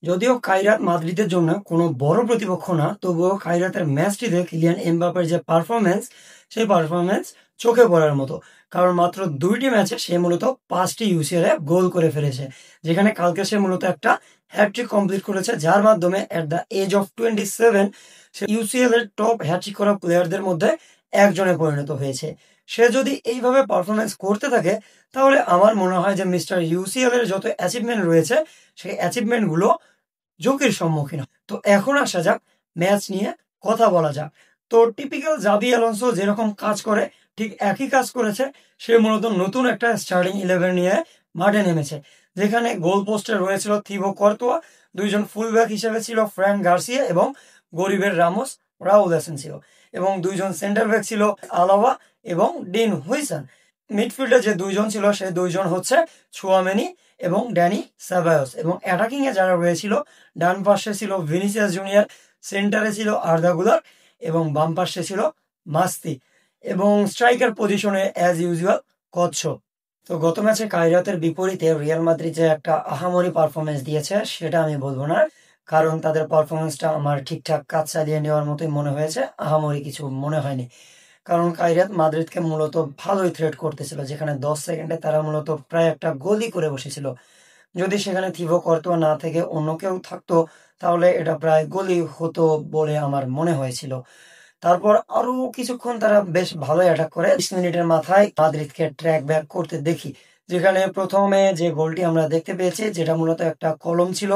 যদিও কাইরাত মাদ্রিদের জন্য কোনো বড় প্রতিপক্ষ না, তবুও কাইরাতের ম্যাচটিতে কিলিয়ান এমবাপ্পের যে পারফরম্যান্স, সেই পারফরম্যান্স চোখে পড়ার মতো। কারণ মাত্র ২টি ম্যাচে সে মূলত ৫টি ইউসিএল এ গোল করে ফেলেছে। যেখানে কালকে সে মূলত একটা হ্যাটট্রিক কমপ্লিট করেছে, যার মাধ্যমে এট দ্য এজ অফ 27 সে ইউসিএল এর টপ হ্যাটট্রিক করা প্লেয়ারদের মধ্যে একজনে পরিণত হয়েছে। সে যদি এইভাবে পারফরম্যান্স করতে থাকে, তাহলে আমার মনে হয় যে মিস্টার ইউসিএল এর যত অ্যাচিভমেন্ট রয়েছে, সেই অ্যাচিভমেন্টগুলো ঝুঁকির সম্মুখীন হয়। তো এখন আসা যাক ম্যাচ নিয়ে কথা বলা যাক। তো টিপিক্যাল জাবি অ্যালোনসো যেরকম কাজ করে, ঠিক একই কাজ করেছে। সে মূলত নতুন একটা স্টার্টিং 11 নিয়ে মাঠে নেমেছে, যেখানে গোল পোস্টে রয়েছিল থিবো কর্তোয়া, দুইজন ফুলব্যাক হিসেবে ছিল ফ্র্যাঙ্ক গার্সিয়া এবং গরিবের রামোস রাউল এসেন্সিও, এবং দুইজন সেন্টার ব্যাক ছিল আলাভা এবং ডিন হুইসান। মিডফিল্ডে যে দুইজন ছিল, সেই দুইজন হচ্ছে চুয়ামেনি এবং ড্যানি সাবায়স। এবং অ্যাটাকিং এ যারা রয়েছিল, ডান পাশে ছিল ভিনিসিয়াস জুনিয়র, সেন্টারে ছিল আর্দা গুলার এবং বাম পাশে ছিল মাস্তি, এবং স্ট্রাইকার পজিশনে অ্যাজ ইউজুয়াল কচ্ছ। তো গত ম্যাচে কাইরাতের বিপরীতে রিয়াল মাদ্রিদ যে একটা আহামরি পারফরমেন্স দিয়েছে, সেটা আমি বলবো না। কারণ তাদের পারফরমেন্সটা আমার ঠিকঠাক কাজ চালিয়ে নেওয়ার মতোই মনে হয়েছে, আহামরি কিছু মনে হয়নি। কারণ কাইরাত মাদ্রিদকে মূলত ভালোই থ্রেট করতেছিল, যেখানে 10 সেকেন্ডে তারা মূলত প্রায় একটা গোলই করে বসেছিল। যদি সেখানে থিবো কর্তোয়া না থেকে অন্য কেউ থাকতো, তাহলে এটা প্রায় গোলই হতো বলে আমার মনে হয়েছিল। তারপর আরো কিছুক্ষণ তারা বেশ ভালোই অ্যাটাক করে 20 মিনিটের মাথায় মাদ্রিদকে ট্র্যাক ব্যাক করতে দেখি, যেখানে প্রথমে যে গোলটি আমরা দেখতে পেয়েছি, যেটা মূলত একটা কলম ছিল।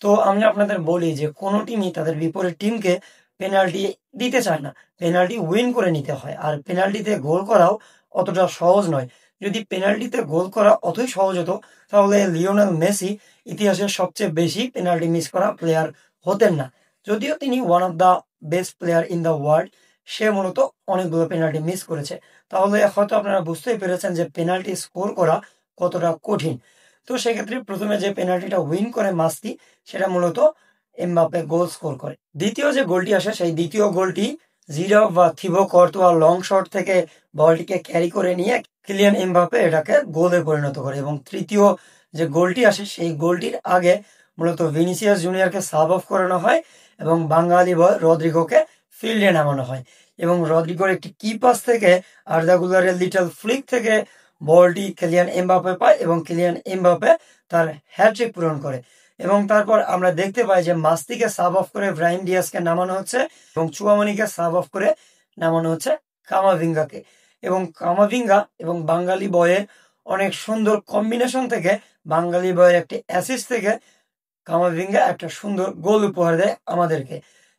তো আমি আপনাদের বলি যে কোনো টিমই তাদের বিপরীত টিমকে পেনাল্টি দিতে চায় না, পেনাল্টি উইন করে নিতে হয়। আর পেনাল্টিতে গোল করাও অতটা সহজ নয়। যদি পেনাল্টিতে গোল করা অতই সহজ হতো, তাহলে লিওনেল মেসি ইতিহাসের সবচেয়ে বেশি পেনাল্টি মিস করা প্লেয়ার হতেন না। যদিও তিনি one of the best player in the world, সে মূলত অনেকগুলো পেনাল্টি মিস করেছে। তাহলে হয়তো আপনারা বুঝতেই পেরেছেন যে পেনাল্টি স্কোর করা কতটা কঠিন। তো সেক্ষেত্রে প্রথমে যে পেনাল্টিটা উইন করে মাস্তি, সেটা মূলত এমবাপ্পে গোল স্কোর করে। দ্বিতীয় যে গোলটি আসে, সেই দ্বিতীয় গোলটি জিরো বা থিবো কর্তোয়া লং শট থেকে বলটিকে ক্যারি করে নিয়ে কিলিয়ান এমবাপ্পে এটাকে গোলে পরিণত করে। এবং তৃতীয় যে গোলটি আসে, সেই গোলটির আগে মূলত ভিনিসিয়াস জুনিয়রকে সাব অফ করানো হয় এবং বাঙালি বয় রদ্রিগোকে ফিল্ডে নামানো হয়। এবং রদ্রিগোর একটি কি পাস থেকে আর্দা গুলারের লিটল ফ্লিক থেকে বলটি কিলিয়ান এমবাপ্পে পায় এবং কিলিয়ান এমবাপ্পে তার হ্যাট্রিক পূরণ করে। এবং তারপর আমরা দেখতে পাই যে মাস্তিকে সাব অফ করে ব্রাহিম ডিয়াসকে নামানো হচ্ছে এবং চুয়ামনিকে সাব অফ করে নামানো হচ্ছে কামাভিঙ্গাকে। এবং কামাভিঙ্গা এবং বাঙালি বয়ের অনেক সুন্দর কম্বিনেশন থেকে, বাঙালি বয়ের একটি অ্যাসিস্ট থেকে কামাভিঙ্গা একটা সুন্দর গোল উপহার দেয় আমাদেরকে।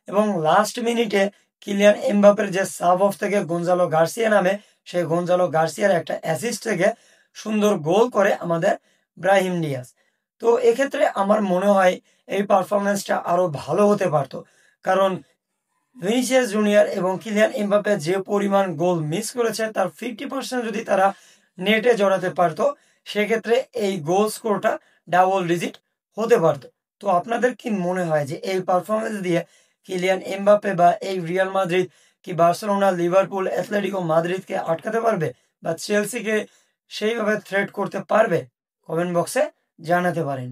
এবং লাস্ট মিনিটে কিলিয়ান এমবাপ্পের যে সাব অফ থেকে গঞ্জালো গার্সিয়া নামে, সেই গঞ্জালো গার্সিয়ার একটা অ্যাসিস্ট থেকে সুন্দর গোল করে আমাদের ব্রাহিম ডিয়াস। তো এক্ষেত্রে আমার মনে হয় এই পারফরমেন্সটা আরো ভালো হতে পারতো। কারণ ভিনিসিয়াস জুনিয়র এবং কিলিয়ান এমবাপ্পে যে পরিমাণ গোল মিস করেছে, তার 50% যদি তারা নেটে জড়াতে পারতো, সেক্ষেত্রে এই গোল স্কোরটা ডাবল ডিজিট হতে পারতো। তো আপনাদের কি মনে হয় যে এই পারফরমেন্স দিয়ে কিলিয়ান এমবাপ্পে বা এই রিয়াল মাদ্রিদ কি বার্সেলোনা, লিভারপুল, অ্যাথলেটিকো মাদ্রিদকে আটকাতে পারবে বা চেলসিকে সেইভাবে থ্রেট করতে পারবে? কমেন্ট বক্সে জানাতে পারেন।